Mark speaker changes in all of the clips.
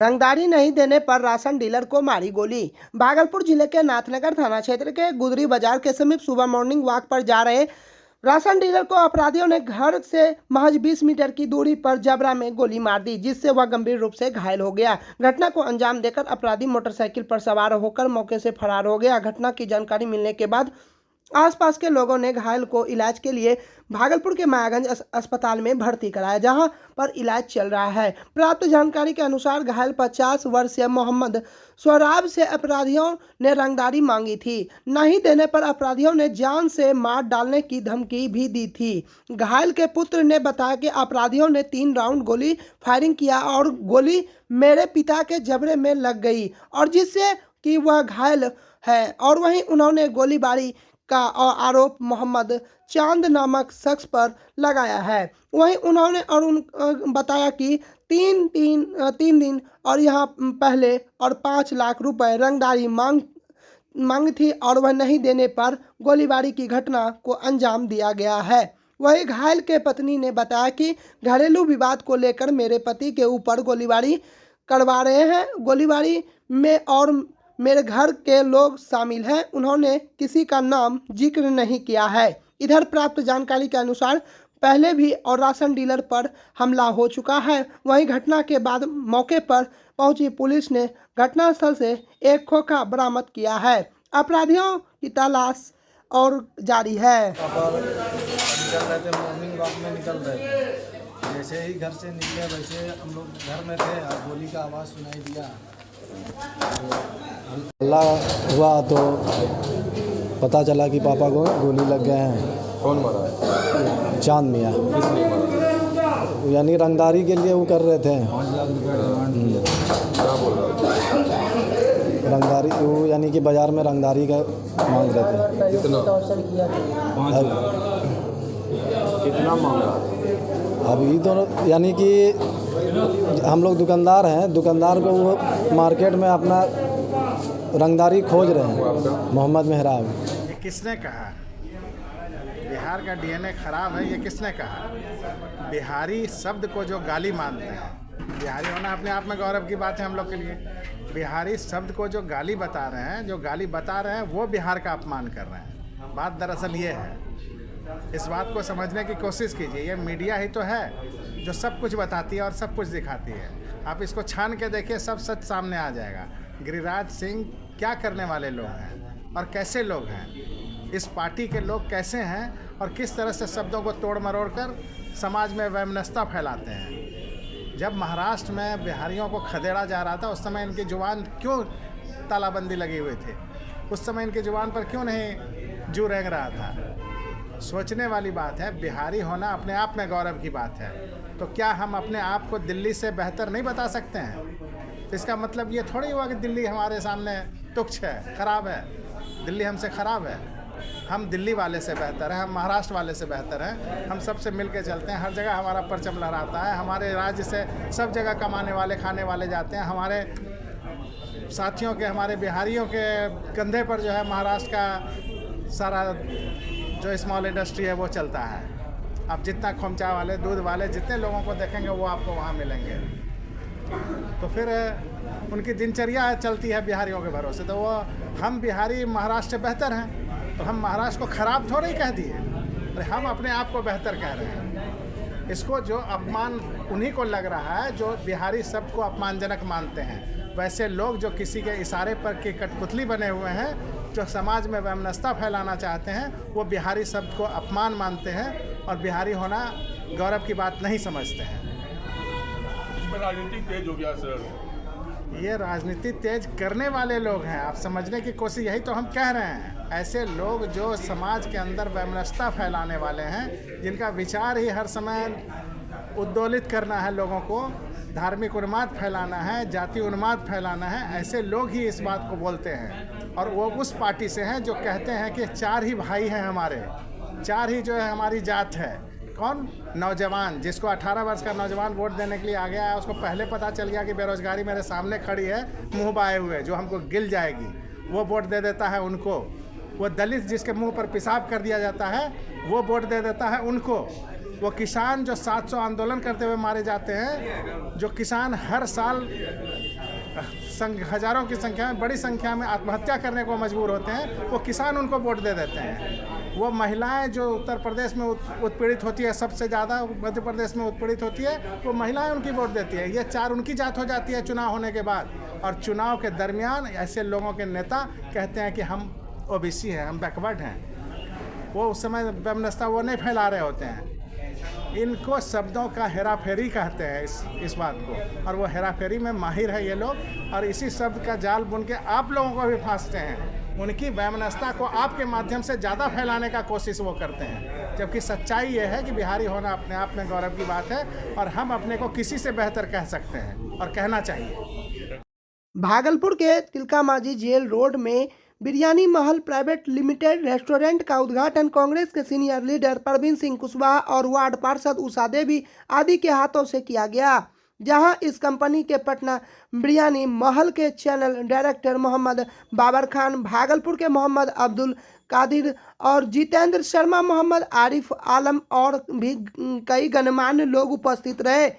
Speaker 1: रंगदारी नहीं देने पर राशन डीलर को मारी गोली। भागलपुर जिले के नाथनगर थाना क्षेत्र के गुदरी बाजार के समीप सुबह मॉर्निंग वॉक पर जा रहे राशन डीलर को अपराधियों ने घर से महज 20 मीटर की दूरी पर जबरा में गोली मार दी, जिससे वह गंभीर रूप से घायल हो गया। घटना को अंजाम देकर अपराधी मोटरसाइकिल पर सवार होकर मौके से फरार हो गया। घटना की जानकारी मिलने के बाद आसपास के लोगों ने घायल को इलाज के लिए भागलपुर के मायागंज अस्पताल में भर्ती कराया, जहां पर इलाज चल रहा है। प्राप्त जानकारी के अनुसार घायल 50 वर्षीय मोहम्मद स्वराब से अपराधियों ने रंगदारी मांगी थी। नहीं देने पर अपराधियों ने जान से मार डालने की धमकी भी दी थी। घायल के पुत्र ने बताया कि अपराधियों ने 3 राउंड गोली फायरिंग किया और गोली मेरे पिता के जबड़े में लग गई और जिससे कि वह घायल है। और वहीं उन्होंने गोलीबारी का आरोप मोहम्मद चांद नामक शख्स पर लगाया है। वहीं उन्होंने बताया कि तीन दिन और यहाँ पहले और 5 लाख रुपए रंगदारी मांग थी और वह नहीं देने पर गोलीबारी की घटना को अंजाम दिया गया है। वहीं घायल के पत्नी ने बताया कि घरेलू विवाद को लेकर मेरे पति के ऊपर गोलीबारी करवा रहे हैं। गोलीबारी में और मेरे घर के लोग शामिल हैं। उन्होंने किसी का नाम जिक्र नहीं किया है। इधर प्राप्त जानकारी के अनुसार पहले भी और राशन डीलर पर हमला हो चुका है। वहीं घटना के बाद मौके पर पहुंची पुलिस ने घटनास्थल से एक खोखा बरामद किया है। अपराधियों की तलाश और जारी है।
Speaker 2: निकल रहे थे, मॉर्निंग वॉक में निकल रहे थे। जैसे ही घर से निकले वैसे हम लोग घर में थे और गोली का आवाज़ सुनाई दिया।
Speaker 3: हल्ला हुआ तो पता चला कि पापा को गोली लग गए हैं।
Speaker 4: कौन मारा?
Speaker 3: चांद मियाँ।
Speaker 4: किसने मारा?
Speaker 3: यानी रंगदारी के लिए वो कर रहे थे।
Speaker 4: क्या बोल रहा?
Speaker 3: रंगदारी वो यानी कि बाजार में रंगदारी का मांग रहे थे।
Speaker 4: कितना? कितना मांगा?
Speaker 3: अभी दोनों यानी कि हम लोग दुकानदार हैं, दुकानदार को वो मार्केट में अपना रंगदारी खोज रहे हैं। मोहम्मद मेहराब।
Speaker 5: ये किसने कहा? बिहार का डीएनए खराब है, ये किसने कहा? बिहारी शब्द को जो गाली मानते हैं, बिहारी होना अपने आप में गौरव की बात है हम लोग के लिए। बिहारी शब्द को जो गाली बता रहे हैं, वो बिहार का अपमान कर रहे हैं। बात दरअसल ये है, इस बात को समझने की कोशिश कीजिए। ये मीडिया ही तो है जो सब कुछ बताती है और सब कुछ दिखाती है। आप इसको छान के देखिए, सब सच सामने आ जाएगा। गिरिराज सिंह क्या करने वाले लोग हैं और कैसे लोग हैं, इस पार्टी के लोग कैसे हैं और किस तरह से शब्दों को तोड़ मरोड़ कर समाज में वैमनस्यता फैलाते हैं। जब महाराष्ट्र में बिहारियों को खदेड़ा जा रहा था, उस समय इनकी जुबान क्यों तालाबंदी लगी हुई थी? उस समय इनकी जुबान पर क्यों नहीं जू रेंग रहा था? सोचने वाली बात है। बिहारी होना अपने आप में गौरव की बात है। तो क्या हम अपने आप को दिल्ली से बेहतर नहीं बता सकते हैं? तो इसका मतलब ये थोड़ी हुआ कि दिल्ली हमारे सामने तुच्छ है, ख़राब है। दिल्ली हमसे ख़राब है। हम दिल्ली वाले से बेहतर हैं, हम महाराष्ट्र वाले से बेहतर हैं। हम सबसे मिल के चलते हैं, हर जगह हमारा परचम लहराता है। हमारे राज्य से सब जगह कमाने वाले खाने वाले जाते हैं। हमारे साथियों के, हमारे बिहारियों के कंधे पर जो है महाराष्ट्र का सारा जो स्मॉल इंडस्ट्री है वो चलता है। आप जितना खोमचा वाले, दूध वाले जितने लोगों को देखेंगे वो आपको वहाँ मिलेंगे। तो फिर उनकी दिनचर्या चलती है बिहारियों के भरोसे। तो वो हम बिहारी महाराष्ट्र से बेहतर हैं, तो हम महाराष्ट्र को ख़राब थोड़ा ही कह दिए, अरे हम अपने आप को बेहतर कह रहे हैं। इसको जो अपमान उन्हीं को लग रहा है जो बिहारी शब्द को अपमानजनक मानते हैं। वैसे लोग जो किसी के इशारे पर की कठपुतली बने हुए हैं, जो समाज में वैमनस्यता फैलाना चाहते हैं, वो बिहारी शब्द को अपमान मानते हैं और बिहारी होना गौरव की बात नहीं समझते हैं।
Speaker 4: राजनीति तेज हो गया सर।
Speaker 5: ये राजनीति तेज करने वाले लोग हैं। आप समझने की कोशिश, यही तो हम कह रहे हैं। ऐसे लोग जो समाज के अंदर वैमनस्यता फैलाने वाले हैं, जिनका विचार ही हर समय उद्दोलित करना है लोगों को, धार्मिक उन्माद फैलाना है, जाति उन्माद फैलाना है, ऐसे लोग ही इस बात को बोलते हैं। और वो उस पार्टी से हैं जो कहते हैं कि 4 ही भाई हैं हमारे, 4 ही जो है हमारी जात है। कौन? नौजवान। जिसको 18 वर्ष का नौजवान वोट देने के लिए आ गया है, उसको पहले पता चल गया कि बेरोजगारी मेरे सामने खड़ी है, मुंह बाए हुए, जो हमको गिल जाएगी, वो वोट दे देता है उनको। वो दलित जिसके मुंह पर पेशाब कर दिया जाता है, वो वोट दे देता है उनको। वो किसान जो 700 आंदोलन करते हुए मारे जाते हैं, जो किसान हर साल हजारों की संख्या में, बड़ी संख्या में आत्महत्या करने को मजबूर होते हैं, वो किसान उनको वोट दे देते हैं। वो महिलाएं जो उत्तर प्रदेश में उत्पीड़ित होती है, सबसे ज़्यादा मध्य प्रदेश में उत्पीड़ित होती है, वो महिलाएं उनकी वोट देती है। ये 4 उनकी जात हो जाती है चुनाव होने के बाद। और चुनाव के दरमियान ऐसे लोगों के नेता कहते हैं कि हम ओबीसी हैं, हम बैकवर्ड हैं। वो उस समय वैमनस्यता वो नहीं फैला रहे होते हैं। इनको शब्दों का हेराफेरी कहते हैं इस बात को, और वो हेराफेरी में माहिर है ये लोग, और इसी शब्द का जाल बुन के आप लोगों को भी फांसते हैं। उनकी वैमनस्यता को आपके माध्यम से ज़्यादा फैलाने का कोशिश वो करते हैं, जबकि सच्चाई ये है कि बिहारी होना अपने आप में गौरव की बात है, और हम अपने को किसी से बेहतर कह सकते हैं और कहना चाहिए।
Speaker 1: भागलपुर के तिलका मांझी जेल रोड में बिरयानी महल प्राइवेट लिमिटेड रेस्टोरेंट का उद्घाटन कांग्रेस के सीनियर लीडर प्रवीण सिंह कुशवाहा और वार्ड पार्षद उषा देवी आदि के हाथों से किया गया, जहां इस कंपनी के पटना बिरयानी महल के चैनल डायरेक्टर मोहम्मद बाबर खान, भागलपुर के मोहम्मद अब्दुल कादिर और जितेंद्र शर्मा, मोहम्मद आरिफ आलम और भी कई गणमान्य लोग उपस्थित रहे।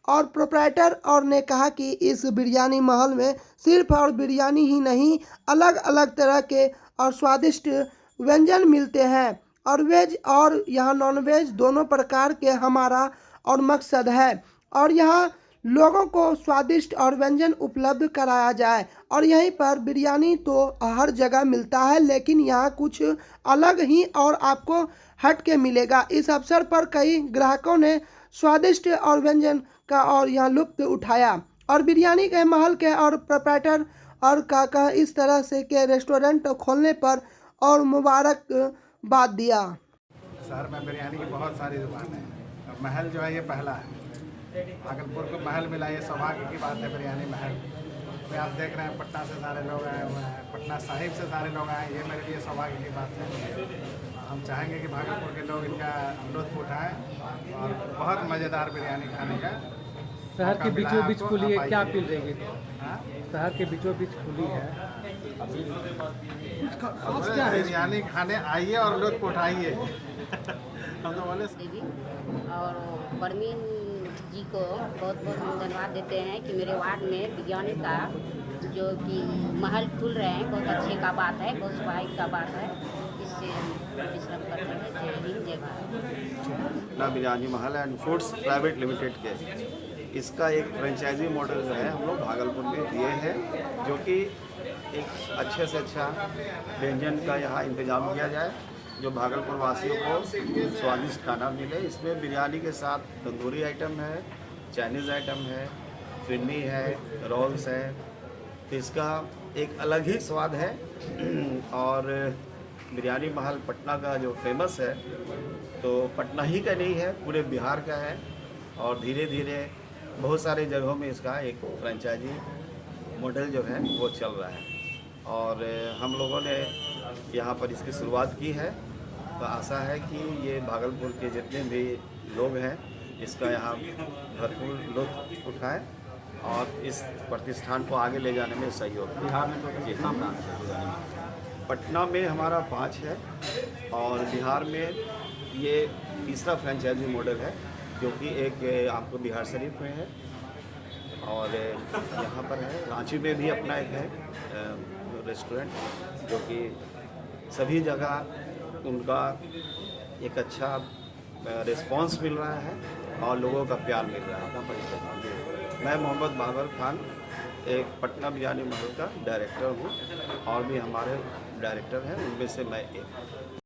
Speaker 1: और प्रोप्राइटर और ने कहा कि इस बिरयानी महल में सिर्फ और बिरयानी ही नहीं, अलग अलग तरह के और स्वादिष्ट व्यंजन मिलते हैं, और वेज और यहाँ नॉन वेज दोनों प्रकार के हमारा और मकसद है, और यहाँ लोगों को स्वादिष्ट और व्यंजन उपलब्ध कराया जाए। और यहीं पर बिरयानी तो हर जगह मिलता है, लेकिन यहाँ कुछ अलग ही और आपको हट के मिलेगा। इस अवसर पर कई ग्राहकों ने स्वादिष्ट और व्यंजन का और यहाँ लुत्फ उठाया, और बिरयानी के महल के और प्रोप्राइटर और का इस तरह से के रेस्टोरेंट खोलने पर और मुबारकबाद दिया।
Speaker 5: शहर में बिरयानी की बहुत सारी दुकानें हैं, और महल जो है ये पहला है। भागलपुर को महल मिला, ये सौभाग्य की बात है। बिरयानी महल में आप देख रहे हैं पटना से सारे लोग आए हुए हैं, पटना साहिब से सारे लोग आए, ये मेरे लिए सौभाग्य की बात है। हम चाहेंगे कि भागलपुर के लोग इनका लुत्फ उठाएं और बहुत मज़ेदार बिरयानी खाने का।
Speaker 6: शहर के बीचों बीच खुली है, क्या अपील रहेगी? शहर के बीचों बीच खुली है,
Speaker 5: बिरयानी खाने आइए और लुत्फ उठाइए। हम तो बोले
Speaker 7: देवी और परवीन जी को बहुत बहुत धन्यवाद देते हैं कि मेरे वार्ड में बिरयानी का जो कि महल खुल रहे हैं, बहुत अच्छे का बात है, बहुत सौभाग्य का बात है। इससे परिश्रम करते हैं। जय हिंद, जय भारत।
Speaker 8: ना बिरयानी महल एंड फूड्स प्राइवेट लिमिटेड के इसका एक फ्रेंचाइजी मॉडल जो है हम लोग भागलपुर में दिए हैं, जो कि एक अच्छे से अच्छा व्यंजन का यहाँ इंतजाम किया जाए, जो भागलपुर वासियों को स्वादिष्ट खाना मिले। इसमें बिरयानी के साथ तंदूरी आइटम है, चाइनीज़ आइटम है, फिरनी है, रोल्स है, तो इसका एक अलग ही स्वाद है। और बिरयानी महल पटना का जो फेमस है, तो पटना ही का नहीं है, पूरे बिहार का है, और धीरे धीरे बहुत सारे जगहों में इसका एक फ्रेंचाइजी मॉडल जो है वो चल रहा है, और हम लोगों ने यहाँ पर इसकी शुरुआत की है। तो आशा है कि ये भागलपुर के जितने भी लोग हैं इसका यहाँ भरपूर लुत्फ उठाएं और इस प्रतिष्ठान को आगे ले जाने में सहयोग। बिहार में तो कितना ब्रांच है? पटना में हमारा 5 है, और बिहार में ये तीसरा फ्रेंचाइजी मॉडल है, जो कि एक आपको बिहार शरीफ में है, और यहाँ पर है रांची में भी अपना एक है रेस्टोरेंट, जो कि सभी जगह उनका एक अच्छा रिस्पांस मिल रहा है और लोगों का प्यार मिल रहा है। मैं मोहम्मद बाबर खान एक पटना बिरयानी महल का डायरेक्टर हूँ, और भी हमारे डायरेक्टर हैं, उनमें से मैं एक।